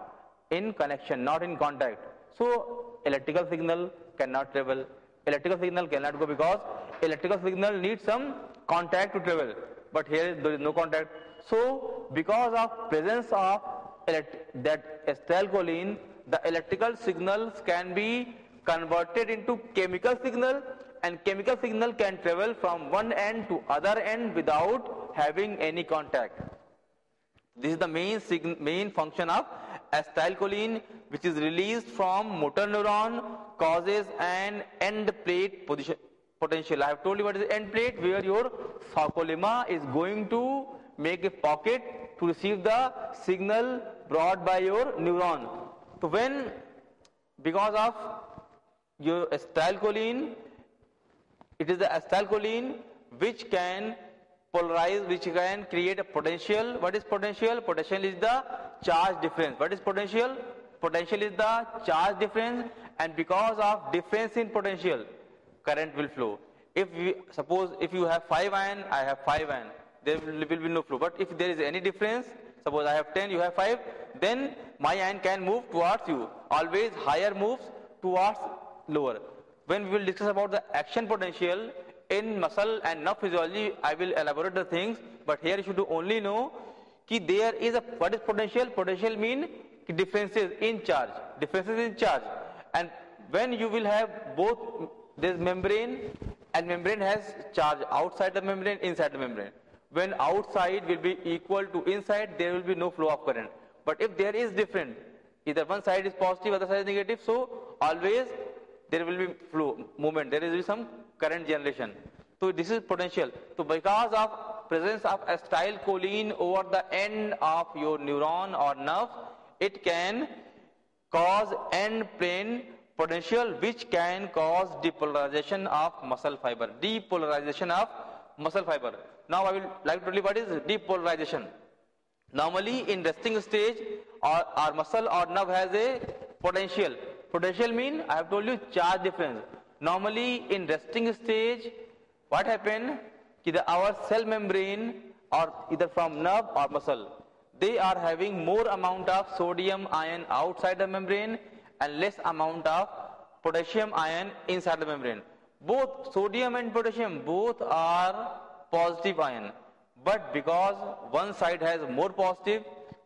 in connection, not in contact. So, electrical signal cannot travel. Electrical signal cannot go, because electrical signal needs some contact to travel. But here there is no contact. So, because of presence of that acetylcholine, the electrical signals can be converted into chemical signal, and chemical signal can travel from one end to other end without having any contact. This is the main function of acetylcholine, which is released from motor neuron, causes an end plate potential. I have told you what is the end plate, where your sarcolemma is going to make a pocket to receive the signal brought by your neuron. So when, because of your acetylcholine, it is the acetylcholine which can polarize, which can create a potential. What is potential? Potential is the charge difference. What is potential? Potential is the charge difference, and because of difference in potential, current will flow. If we suppose if you have 5 iron, I have 5 iron, there will be no flow. But if there is any difference, suppose I have 10, you have 5, then my iron can move towards you. Always higher moves towards lower. When we will discuss about the action potential in muscle and nerve physiology, I will elaborate the things, but here you should only know that there is what is potential? Potential mean differences in charge. Differences in charge. And when you will have both, this membrane, and membrane has charge outside the membrane, inside the membrane. When outside will be equal to inside, there will be no flow of current. But if there is different, either one side is positive, other side is negative, so always there will be flow, movement, there will be some current generation. So this is potential. So because of presence of acetylcholine over the end of your neuron or nerve, it can cause end plane potential, which can cause depolarization of muscle fiber. Depolarization of muscle fiber. Now I will like to tell you what is depolarization. Normally in resting stage, our muscle or nerve has a potential. Potential mean, I have told you, charge difference. Normally in resting stage, what happen? Our cell membrane, or either from nerve or muscle, they are having more amount of sodium ion outside the membrane and less amount of potassium ion inside the membrane. Both sodium and potassium, both are positive ion. But because one side has more positive,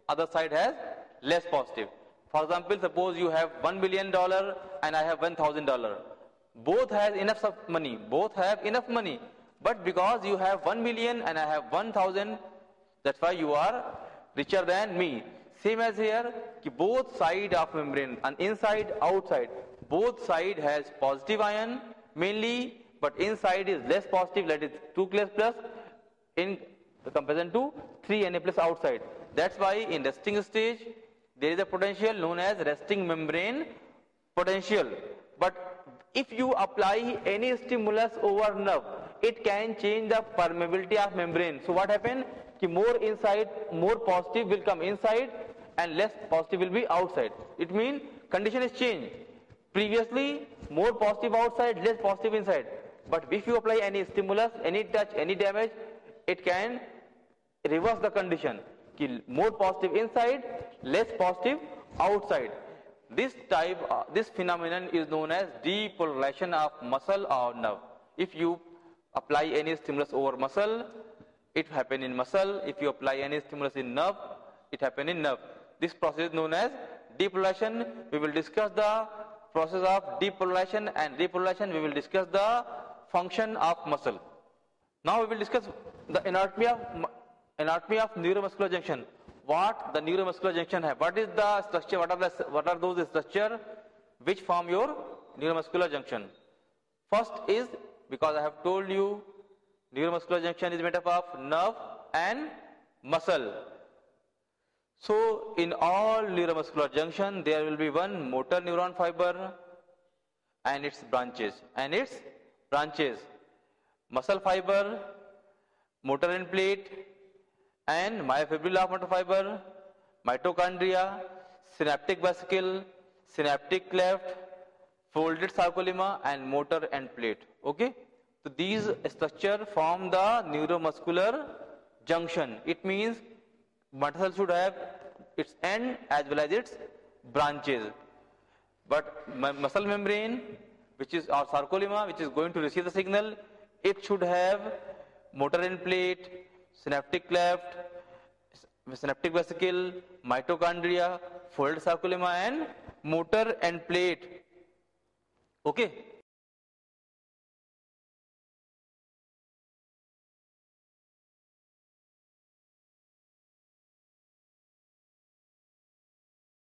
other side has less positive. For example, suppose you have $1 million and I have $1,000. Both has enough money. Both have enough money. But because you have 1 million and I have 1,000, that's why you are richer than me. Same as here, both side of membrane, and inside, outside, both side has positive ion mainly, but inside is less positive, that is 2 plus in comparison to 3 Na plus outside. That's why in resting stage, there is a potential known as resting membrane potential. But if you apply any stimulus over nerve, it can change the permeability of membrane. So what happen? Ki more inside, more positive will come inside and less positive will be outside. It means condition is changed. Previously, more positive outside, less positive inside. But if you apply any stimulus, any touch, any damage, it can reverse the condition. Ki more positive inside, less positive outside. This this phenomenon is known as depolarization of muscle or nerve. If you apply any stimulus over muscle, it happen in muscle. If you apply any stimulus in nerve, it happen in nerve. This process is known as depolarization. We will discuss the process of depolarization and repolarization. We will discuss the function of muscle. Now we will discuss the anatomy of neuromuscular junction. What the neuromuscular junction have? What is the structure? What are those structure which form your neuromuscular junction? First is, because I have told you, neuromuscular junction is made up of nerve and muscle. So in all neuromuscular junction, there will be one motor neuron fiber and its branches. Muscle fiber, motor end plate, and myofibrillar motor fiber, mitochondria, synaptic vesicle, synaptic cleft, folded sarcolemma, and motor end plate. Okay? So these structure form the neuromuscular junction. It means muscle should have its end as well as its branches. But muscle membrane, which is our sarcolemma, which is going to receive the signal, it should have motor end plate, synaptic cleft, synaptic vesicle, mitochondria, folded sarcolemma, and motor end plate. Okay.